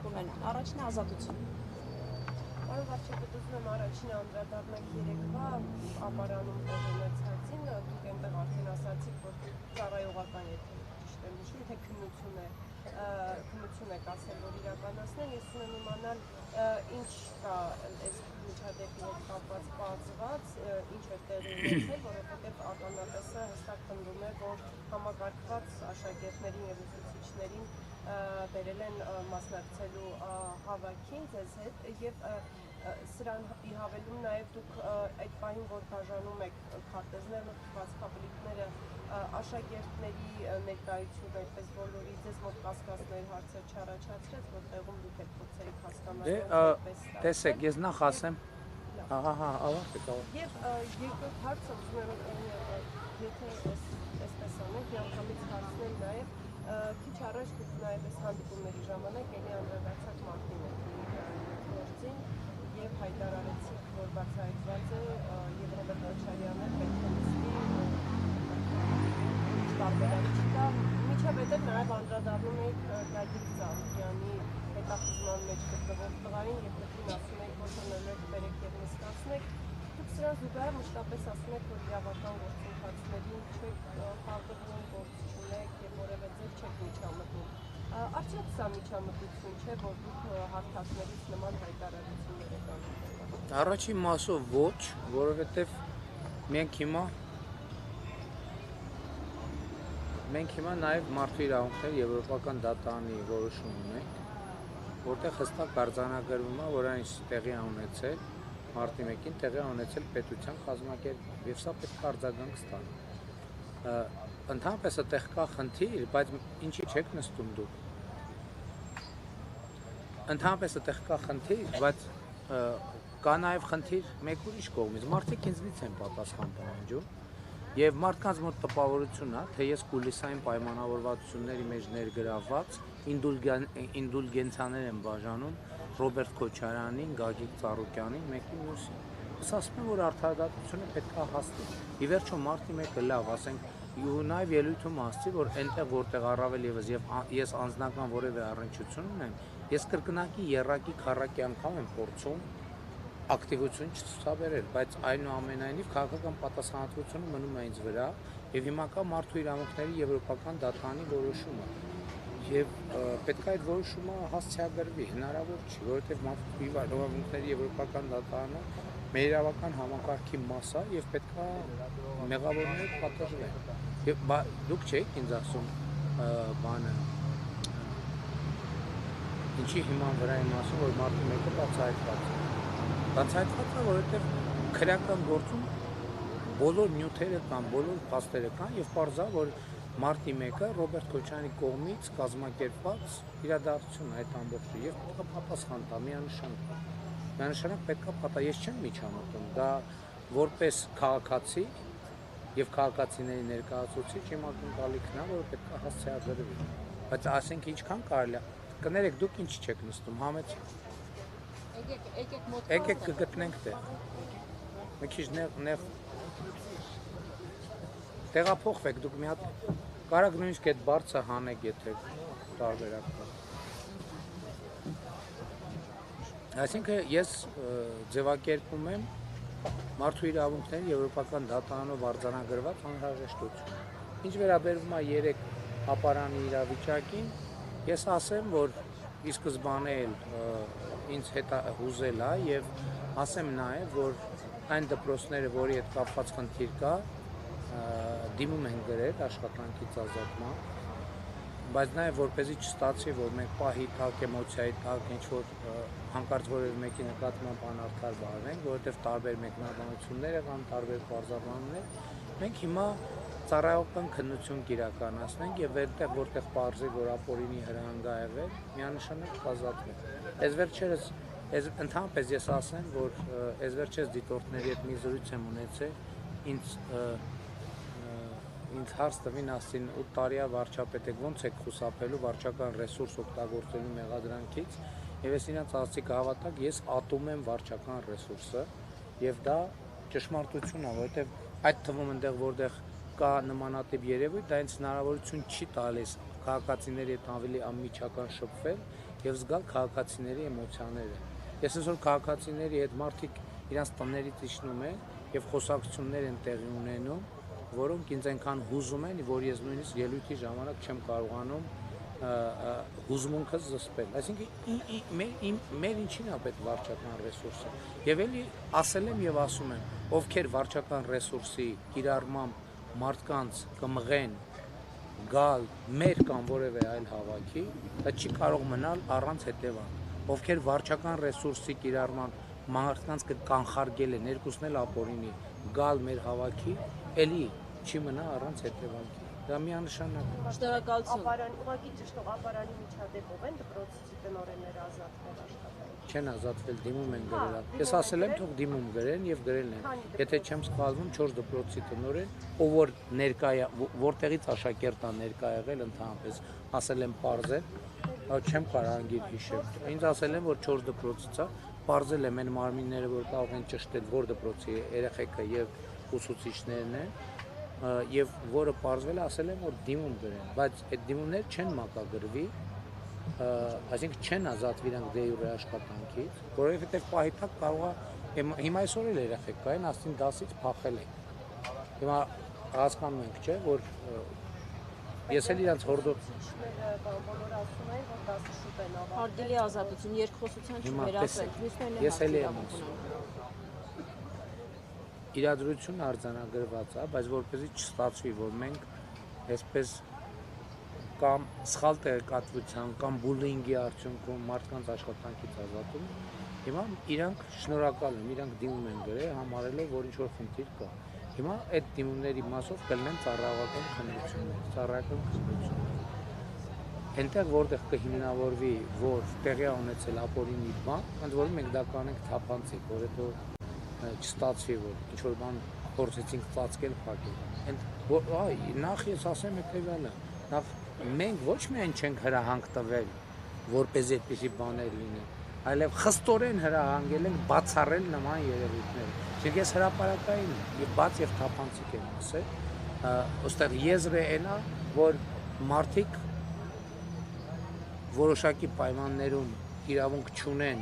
կունենան։ Առաջինը ազատություն։ Պարոն վարչապետ, ուզում եմ առաջինը անդրադառնանք երեկվա ապարանում ունեցածին, դուք այնտեղ արդեն ասացիք, որ ծառայողական եթե ճիշտ եմ հիշում, թե քննություն եք ասել, որ իրականացնեն, ես ուզում եմ իմանալ ինչ կա այս միջադեպի հետ կապված պարզված, ինչ է տեղի ունեցել, որովհետև ականատեսը հստակ պնդում է, որ համակարգված աշակերտներին և ուսուցիչներին բերել են մասնակցելու հավաքին ձեզ հետ և սրան ի հավելում նաև դուք այդ պահին, որ բաժանում եք քարտեզներն ու թվացքաբլիթները աշակերտների ներկայությունը այդպես բոլորի ձեզ մոտ կասկածներ հարցեր չառաջացրեց, որ տեղում դուք եք փորձեիք հասկանալ տեսեք, ես նախ ասեմ ավարտեք։ Եվ երկրորդ հարցը ուզում եմ եթե այսպես անենք, միանգամից հարցնել նաև քիչ առաջ դուք նաև այս հանդիպումների ժամանակ էլի անդրադարձակ մարտի գործին և հայտարարեցիք, որ բացահայտված է և Ռոբերտ Քոչարյանը պետք է նստի տարբերակ չկա, միջավայրով նաև անդրադառնում եք Գագիկ Ծառուկյանի հետախուզման մեջ գտնվող տղային և դեպին ասում եք, որ հնարավոր բերեք և նստացնեք, դուք սրան զուգահեռ մշտապես ասում եք, որ իրավական գործընթացներին չեք խախտում, գործ չունեք և որևէ ձև չեք միջամտում։ Արդյոք սա միջամտություն չէ, որ դուք հարթակներից նման հայտարարություններ եք անում։ Առաջին մասով ոչ, որովհետև մենք հիմա նաև մարդու իրավունքների եվրոպական դատարանի որոշում ունենք, որտեղ հստակ արձանագրվում է, որ այն տեղի ունեցել մարտի 1-ին տեղի ունեցել պետության կազմակերպում, եւ սա պետք է արձագանք ստանա։ Ընդհանրապես այդտեղ կա խնդիր, բայց ինչի չեք նստում դուք։ Ընդհանրապես այդտեղ կա խնդիր, բայց կա նաև խնդիր մեկ ուրիշ կողմից։ Մարդիկ ինձնից են պատասխան պահանջում եւ մարդկանց մոտ տպավորություն է, թե ես կուլիսային պայմանավորվածությունների մեջ ներգրավված ինդուլգենցիաներ եմ բաժանում Ռոբերտ Քոչարյանին, Գագիկ Ծառուկյանին, մեկին մյուսին։ Ես ասում եմ, որ արդարադատությունը պետք է հասնի։ Ի վերջո մարտի 1-ը լավ, ասենք, ու նաև ելույթում ասացի, որ այնտեղ որտեղ առավել եւս եւ ես անձնական որևէ առնչություն ունեմ, ես կրկնակի երրակի քառակի անգամ եմ փորձում ակտիվություն չցուցաբերել, բայց այնուամենայնիվ քաղաքական պատասխանատվությունը մնում է ինձ վրա եւ հիմա կա մարդու իրավունքների եվրոպական դատարանի որոշումը եւ պետք է այդ որոշումը հասցեագրվի, հնարավոր չի, որովհետեւ մարդու իրավունքների եվրոպական դատարանը մեր իրավական համակարգի մաս է եւ պետք է մեղավորները պատժվեն։ Եվ դուք չեք ինձ ասում բանը ինչի հիման վրա եմ ասում, որ մարտի 1-ը բացահայտված է։ Բացահայտված է, որովհետև քրեական գործում բոլոր նյութերը կան, բոլոր փաստերը կան եւ պարզա, որ մարտի 1-ը Ռոբերտ Քոչարյանի կողմից կազմակերպված իրադարձություն է այդ ամբողջը եւ պետք է պատասխան տա միանշանակ։ Միանշանակ պետք է պատա, ես չեմ միջամտում, դա որպես քաղաքացի եւ քաղաքացիների ներկայացուցիչ իմ ակնկալիքն է, որ պետք է հասցեագրվի։ Բայց ասենք ինչքան կարելի է, կներեք դուք ինչ չեք նստում, համեցեք։ Եկեք կգտնենք տեղ։ Մի քիչ նեղ տեղափոխվեք դուք մի հատ կարակ նույնիսկ այդ բարձը հանեք, եթե տարբերակ կա։ Այսինքն ես ձևակերպում եմ մարդու իրավունքների եվրոպական դատարանով արձանագրված անհրաժեշտություն։ Ինչ վերաբերվում է 3 ապարանի իրավիճակին, ես ասեմ, որ ի սկզբանե ինձ հետ հուզել է եւ ասեմ նաեւ, որ այն դպրոցները, որի հետ կապված խնդիր կա, դիմում են գրել աշխատանքից ազատման, բայց նաեւ որպեսզի չստացվի, որ մենք պահի տակ, էմոցիայի տակ ինչ-որ հանկարծ որևէ մեկի նկատմամբ անարդար վարվենք, որովհետեւ տարբեր մեկնաբանություններ եղան, տարբեր բարձրարաններ, մենք հիմա ծառայական քննություն կիրականացնենք եւ այնտեղ որտեղ պարզի, որ ապօրինի հրահանգ ա եղել, միանշանակ կազատվենք։ Այս վերջերս ընդհանրապես ես ասեմ, որ այս վերջերս դիտորդների հետ մի զրույց եմ ունեցել, ինձ հարց տվին, ասին 8 տարիա վարչապետ եք, ոնց եք խուսափելու վարչական ռեսուրս օգտագործելու մեղադրանքից, եւ ես իրենց ասացի կհավատաք, ես ատում եմ վարչական ռեսուրսը եւ դա ճշմարտություն է, որովհետեւ այդ թվում այնտեղ որտեղ կա նմանատիպ երևույթ, դա ինձ հնարավորություն չի տալիս քաղաքացիների հետ ավելի անմիջական շփվել եւ զգալ քաղաքացիների էմոցիաները։ Ես այսօր քաղաքացիների հետ մարդիկ իրանց տներից իջնում են եւ խոսակցություններ են տեղի ունենում, որոնք ինձ այնքան հուզում են, որ ես նույնիսկ ելույթի ժամանակ չեմ կարողանում հուզմունքս զսպել։ Այսինքն մեր ինչին է պետք վարչական ռեսուրսը։ Եվ էլի ասել եմ եւ ասում եմ, ովքեր վարչական ռեսուրսի կիրառմամբ մարդկանց կմղեն գալ մեր կամ որևէ այլ հավաքի, դա չի կարող մնալ առանց հետևանք։ Ովքեր վարչական ռեսուրսի կիրառման մարդկանց կանխարգել են, երկուսն էլ ապօրինի գալ մեր հավաքի, էլի չի մնա առանց հետևանքի։ Դա միանշանակ է։ Շնորհակալություն։ Ուղղակի ճիշտ ապարանի միջադեպով են դպրոցի տնօրենները ազատվել աշխատանքից։ Չեն ազատվել, դիմում են գրել։ Ես ասել եմ, թող դիմում գրեն եւ գրելն են։ Եթե չեմ սխալվում, 4 դպրոցի տնօրեն, ով որ ներկա է, որտեղից աշակերտն է ներկա եղել ընդհանրապես, ասել եմ պարզել, չեմ կարող անգիր հիշել։ Ինձ ասել են, որ 4 դպրոցից է, պարզել եմ այն մարմինները, որ կարող են ճշտել, որ դպրոցի երեխեքը եւ ուսուցիչներն են, եւ որը պարզվել է, ասել եմ, որ դիմում գրեն, բայց այդ դիմումները չեն մակագրվի, այսինքն չեն ազատվի իրանք դե յուրե աշխատանքից, որովհետեւ պահիտակ կարող է հիմա այսօր էլ երեխեք կային, ասին դասից փախել են։ Հիմա հասկանում ենք, չէ, որ ես էլ իրանց հորդոց բոլորը ասում են, որ դասը շուտ են ավարտել։ Հարգելի ազատություն, երկխոսության չվերացրեք։ Ես էլ եմ ասում։ Իրադրություն արձանագրված է, բայց որպեսզի չստացվի, որ մենք այսպես կամ սխալ տեղեկատվության կամ բուլինգի արդյունքում մարդկանց աշխատանքից ազատում, հիմա իրանք շնորհակալ են, իրանք դիմում են գրել, համարելով, որ ինչ-որ խնդիր կա։ Հիմա այդ դիմումների մասով կլինեն ծառայական քննություններ։ Այնտեղ որտեղ կհիմնավորվի, որ տեղի ունեցել ապօրինի բան, ընդ որում մենք դա կանենք թափանցիկ, որ հետո չստացվի, որ ինչ-որ բան փորձեցինք ծածկել, փակել։ Նախ ես ասեմ հետևյալը, նախ մենք ոչ միայն չենք հրահանգ տվել, որպեսզի այդպիսի բաներ լինեն, այլև խստորեն հրահանգել ենք բացառել նման երևույթները։ Çünki ես հրապարակային եւ բաց եւ թափանցիկ եմ ասել, ոստեղ եզրը այնա, որ մարդիկ որոշակի պայմաններում իրավունք չունեն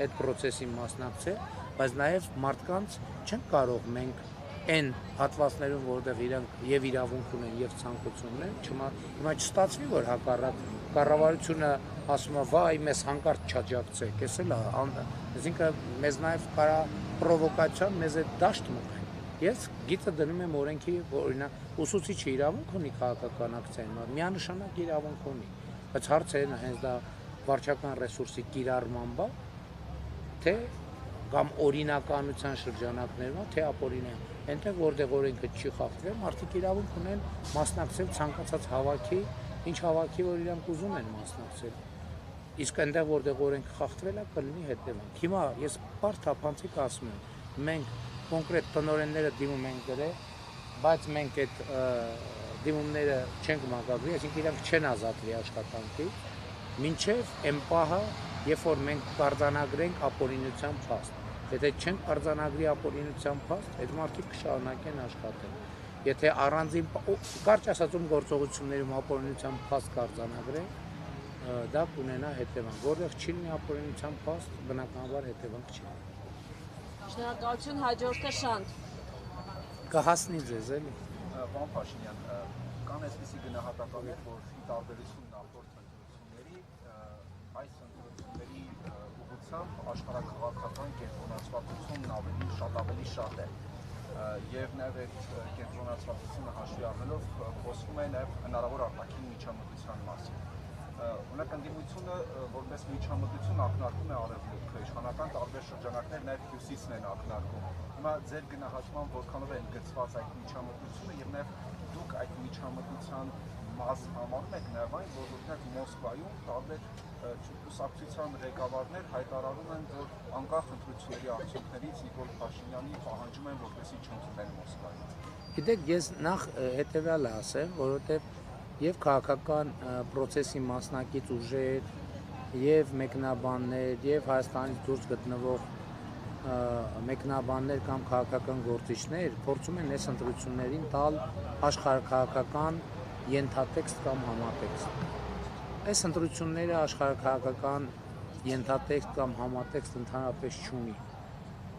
այդ process-ի մասնակցել, բայց նաև մարդկանց չեն կարող մենք այն հատվածներում, որտեղ իրանք եւ իրավունք ունեն եւ ցանկություն ունեն, հիմա չստացվի, որ հակառակ կառավարությունը ասում է, վայ, մեզ հանկարծ չաջակցեք, էս էլ է, այսինքն մեզ նաև կարա պրովոկացիան մեզ այդ դաշտ մղեն։ Ես գիտը դնում եմ օրենքի, որ օրինակ ուսուցիչը իրավունք ունի քաղաքական ակցիային, միանշանակ իրավունք ունի, բայց հարցը այն է, հենց դա վարչական ռեսուրսի կիրառման բա, թե կամ օրինականության շրջանակներում, թե ապօրինային, այնտեղ որտեղ օրենքը չի խախտվել, մարդիկ իրավունք ունեն մասնակցել ցանկացած հավաքի, ինչ հավաքի, որ իրանք ուզում են մասնակցել։ Իսկ այնտեղ որտեղ օրենքը խախտվել է, կլինի հետևանք։ Հիմա ես բարդ թափանցիկ ասում եմ, մենք կոնկրետ տնօրենները դիմում ենք գրել, բայց մենք այդ դիմումները չենք մակագրի, այսինքն իրանք չեն ազատվի աշխատանքից, մինչև այն պահը, երբ որ մենք կարձանագրենք ապօրինության փաստ։ Եթե չենք արձանագրի ապօրինության փաստ, այդ մարդիկ կշարունակեն աշխատել։ Եթե առանձին կարճ ասածում գործողություններում ապօրինության փաստ կարձանագրենք, դա կունենա հետևանք, որտեղ չի լինի ապօրինության փաստ, բնականաբար հետևանք չի։ Շնորհակալություն, հաջորդը Շանթ։ Կհասնի ձեզ էլի։ Պարոն Փաշինյան, կան այսպիսի գնահատականներ, որ ի տարբերություն նախորդ ընտրությունների, այս ընտրությունների ուղղությամբ աշխարհաքաղաքական կենտրոնացվածությունն շատ ավելի շատ է։ Եվ նաև այդ կենտրոնացվածությունը հաշվի առնելով խոսվում է նաև հնարավոր արտաքին միջամտության մասին։ Օրինակ ընդդիմությունը որպես միջամտություն ակնարկում է արևմուտքը, իշխանական տարբեր շրջանակներ նաև հյուսիսն են ակնարկում։ Հիմա ձեր գնահատման որքանով է ընդգծված այդ միջամտությունը եւ նաև դուք այդ միջամտության մաս համարում եք նաև այն, որ օրինակ Մոսկվայում տարբեր կուսակցության ղեկավարներ հայտարարում են, որ անկախ ընտրությունների արդյունքներից Նիկոլ Փաշինյանի պահանջում են, որպեսզի չընդունեն Մոսկվայում։ Գիտեք, ես նախ հետևյալը ասեմ, որովհետև եւ քաղաքական process-ի մասնակից ուժեր, եւ մեկնաբաններ, եւ Հայաստանից դուրս գտնվող մեկնաբաններ կամ քաղաքական գործիչներ փորձում են այս ընտրություններին տալ աշխարհաքաղաքական ենթատեքստ կամ համատեքստ։ այս ընտրությունները աշխարհաքաղաքական ենթատեքստ կամ համատեքստ ընդհանրապես չունի։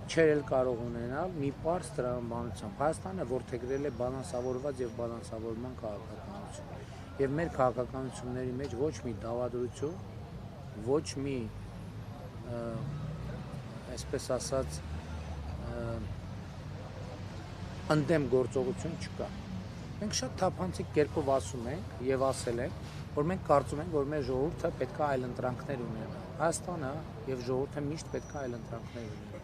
Չէր էլ կարող ունենալ մի պարզ տրամաբանությամբ։ Հայաստանը որդեգրել է բալանսավորված եւ բալանսավորման քաղաքականություն։ Եվ մեր քաղաքականությունների մեջ ոչ մի դավադրություն, ոչ մի այսպես ասած ընդդեմ գործողություն չկա։ Մենք շատ թափանցիկ կերպով ասում ենք եւ ասել ենք, որ մենք կարծում ենք, որ մեր ժողովուրդը պետք է այլ ընտրանքներ ունենա։ Հայաստանը եւ ժողովուրդը միշտ պետք է այլ ընտրանքներ ունենա։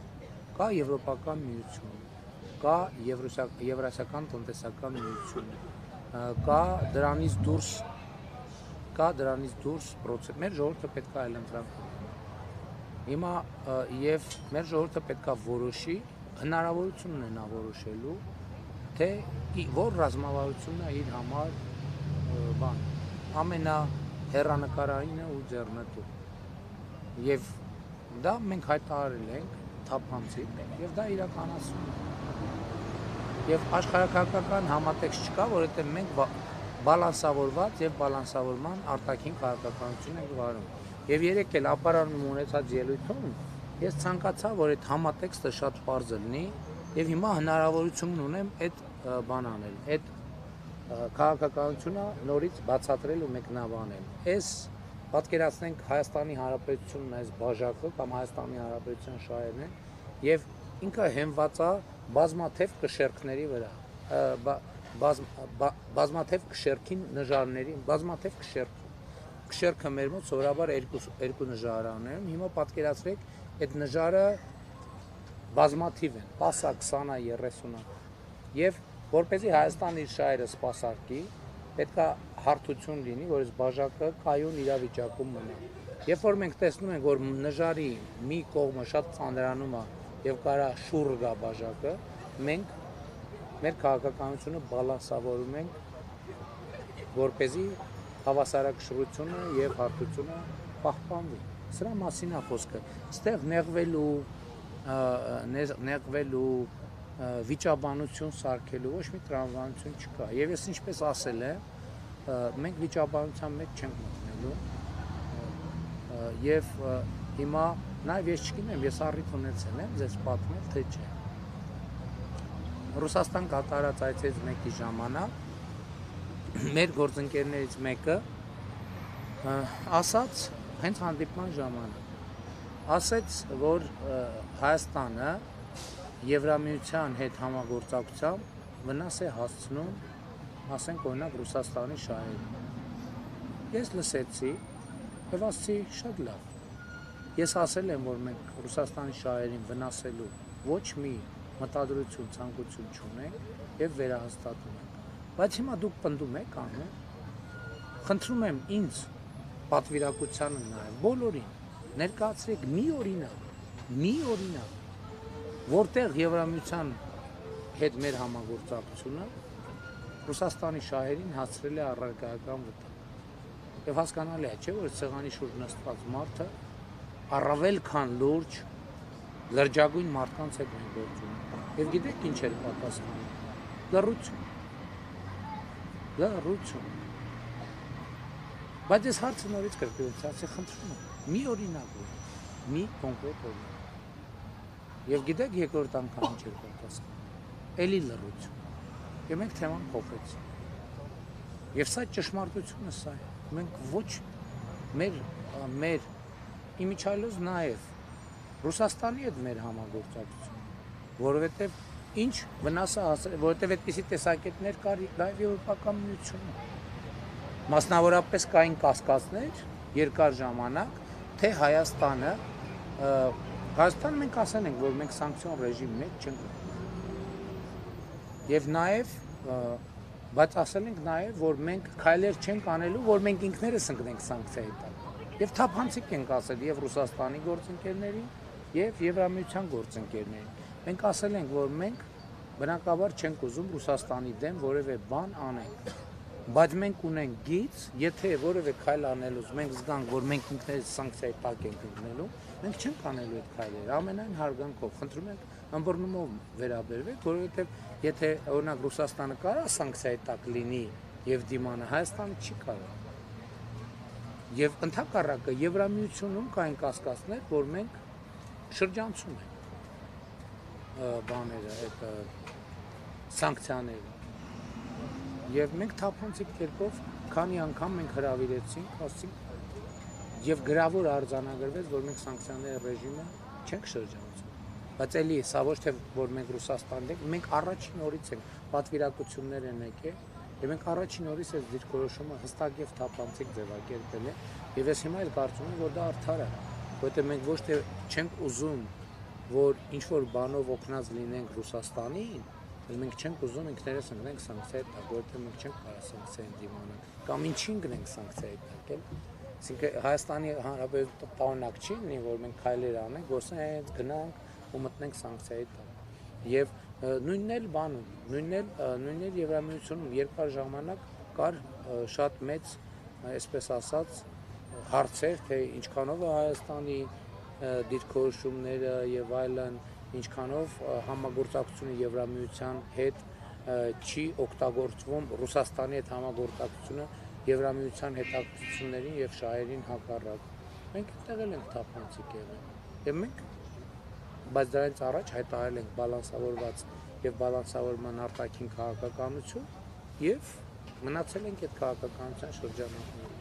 Կա Եվրոպական միություն, կա Եվրասիական տնտեսական միություն, կա դրանից դուրս process։ Մեր ժողովուրդը պետք է այլ ընտրանք ունենա։ Հիմա եւ մեր ժողովուրդը պետք է որոշի, հնարավորություն ունենա որոշելու, թե որ ռազմավարությունն է իր համար ամենահեռանկարայինը ու ձեռնտու։ Եվ դա մենք հայտարարել ենք թափանցիկ եւ դա իրականացվում է։ Եվ աշխարհաքաղաքական համատեքստ չկա, որովհետեւ մենք բալանսավորված եւ բալանսավորման արտաքին քաղաքականություն ենք վարում։ Եվ երեք էլ ապարանում ունեցած ելույթում ես ցանկացա, որ այդ համատեքստը շատ պարզ լինի եւ հիմա հնարավորություն ունեմ այդ բան անել, այդ քաղաքականությունը նորից բացատրել ու մեկնաբանել։ Այս պատկերացնենք Հայաստանի Հանրապետությունն այս բաժակը կամ Հայաստանի Հանրապետության շահերն են եւ ինքը հենված է բազմաթիվ կշերքների վրա, բազմաթիվ կշերքին նժարների, բազմաթիվ կշերքը մեր մոտ սովորաբար երկու նժարաններ են։ Հիմա պատկերացրեք այդ նժարը բազմաթիվ են, 10-ը, 20-ը, 30-ը եւ որպեսզի Հայաստանը իր շահերը սպասարկի, պետք է հարթություն լինի, որ այս բաժակը կայուն իրավիճակում մնա։ Երբ որ մենք տեսնում ենք, որ նժարի մի կողմը շատ ծանրանում է եւ կարա շուռ գա բաժակը, մենք մեր քաղաքականությունը բալանսավորում ենք, որպեսզի հավասարակշռությունը եւ հարթությունը պահպանվի։ Սրա մասին է խոսքը։ Այստեղ նեղվելու վիճաբանություն սարքելու ոչ մի տրամաբանություն չկա։ Եվ ես ինչպես ասել եմ, մենք վիճաբանության մեջ չենք մտնելու։ Եվ հիմա նաև ես չգիտեմ, ես առիթ ունեցել եմ ձեզ պատմել, թե չէ։ Ռուսաստան կատարած այցից մեկի ժամանակ մեր գործընկերներից մեկը ասաց հենց հանդիպման ժամանակ ասաց, որ Հայաստանը Եվրամիության հետ համագործակցությամբ վնաս է հասցնում, ասենք օրինակ Ռուսաստանի շահերին։ Ես լսեցի եւ ասացի շատ լավ։ Ես ասել եմ, որ մենք Ռուսաստանի շահերին վնասելու ոչ մի մտադրություն, ցանկություն չունենք եւ վերահաստատում ենք։ Բայց հիմա դուք պնդում եք անում։ Խնդրում եմ ինձ պատվիրակությանը նայել, բոլորին ներկայացրեք մի օրինակ, որտեղ Եվրամիության հետ մեր համագործակցությունը Ռուսաստանի շահերին հասցրել է առարկայական վտանգ։ Եվ հասկանալի է, չէ՞ որ սեղանի շուրջ նստված մարդը առավել քան լուրջ լրջագույն մարդկանց հետ մենք գործ ունենք։ Եվ գիտեք ինչ էր պատասխանը։ Լռություն։ Բայց ես հարցը նորից կրկնեցի, ասի խնդրում եմ, մի օրինակ, մի կոնկրետ օրինակ։ Եվ գիտեք երկրորդ անգամ ինչ էր պատասխանը։ Էլի լռություն։ Եվ մենք թեման փոխեցինք։ Եվ սա ճշմարտությունը սա է։ Մենք ոչ մեր իմիջիայլոց նաև Ռուսաստանի հետ մեր համագործակցություն, որովհետև ինչ վնասը հասել, որովհետև այդպիսի տեսակետներ կար նաև Եվրոպական միությունում։ Մասնավորապես կային կասկածներ երկար ժամանակ, թե Հայաստանը մենք ասել ենք, որ մենք սանկցիոն ռեժիմի մեջ չենք։ Եվ նաև բայց ասել ենք նաև, որ մենք քայլեր չենք անելու, որ մենք ինքներս ընկնենք սանկցիայի տակ։ Եվ թափանցիկ ենք ասել եւ Ռուսաստանի գործընկերներին, եւ Եվրամիության գործընկերներին։ Մենք ասել ենք, որ մենք բնակաբար չենք ուզում Ռուսաստանի դեմ որևէ բան անենք։ Բայց մենք ունենք գիծ, եթե որևէ քայլ անելուց մենք զգանք, որ մենք ինքներս սանկցիայի տակ ենք ընկնելու, մենք չենք անելու այդ քայլերը, ամենայն հարգանքով։ Խնդրում ենք ըմբռնումով վերաբերվեք, որովհետև եթե օրինակ Ռուսաստանը կարա սանկցիայի տակ լինի եւ դիմանա, Հայաստանը չի կարող։ Եվ ընդհակառակը Եվրամիությունում կային կասկածներ, որ մենք շրջանցում ենք բաները, այդ սանկցիաները։ Եվ մենք թափանցիկ կերպով քանի անգամ մենք հրավիրեցինք, ասենք եւ գրավոր արձանագրվեց, որ մենք սանկցիաների ռեժիմը չենք շրջանցում։ Բայց էլի սա ոչ թե որ մենք Ռուսաստանն ենք, մենք առաջին օրից ենք պատվիրակություններ են եկել, եւ մենք առաջին օրից այս դիրքորոշումը հստակ եւ թափանցիկ ձևակերպել է, եւ ես հիմա էլ կարծում եմ, որ դա արդար է, որովհետեւ մենք ոչ թե չենք ուզում, որ ինչ որ բանով օգնած լինենք Ռուսաստանին, մենք չենք ուզում ինքներս ընկնենք սանկցիայի տակ, որովհետեւ մենք չենք կարող սանկցիային դիմանալ, կամ ինչին գնենք սանկցիայի տակ, էլ Այսինքն Հայաստանի Հանրապետությունը տանակ չի լինի, որ մենք քայլեր անենք, գործենք, գնանք ու մտնենք սանկցիայի տակ։ Եվ նույնն էլ բանում, նույնն էլ Եվրամիությունում երկար ժամանակ կար շատ մեծ, այսպես ասած, հարցեր, թե ինչքանով է Հայաստանի դիրքորոշումները եւ այլն, ինչքանով համագործակցությունը Եվրամիության հետ չի օգտագործվում Ռուսաստանի հետ համագործակցությունը Եվրամիության հետաքրքրություններին եւ շահերին հակառակ։ Մենք այդտեղ ենք թափանցիկ եղել։ Եվ մենք բայց դրանից առաջ հայտարարել ենք բալանսավորված եւ բալանսավորման արտաքին քաղաքականություն եւ մնացել ենք այդ քաղաքականության շրջանակներում։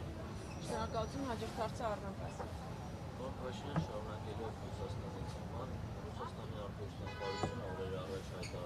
Շնորհակալություն, հաջորդ հարցը Առնոտ ասա։ Փաշինյանը շարունակելով Ռուսաստանից համար Ռուսաստանի արտգործնախարարությունը օրեր առաջ հայտարարել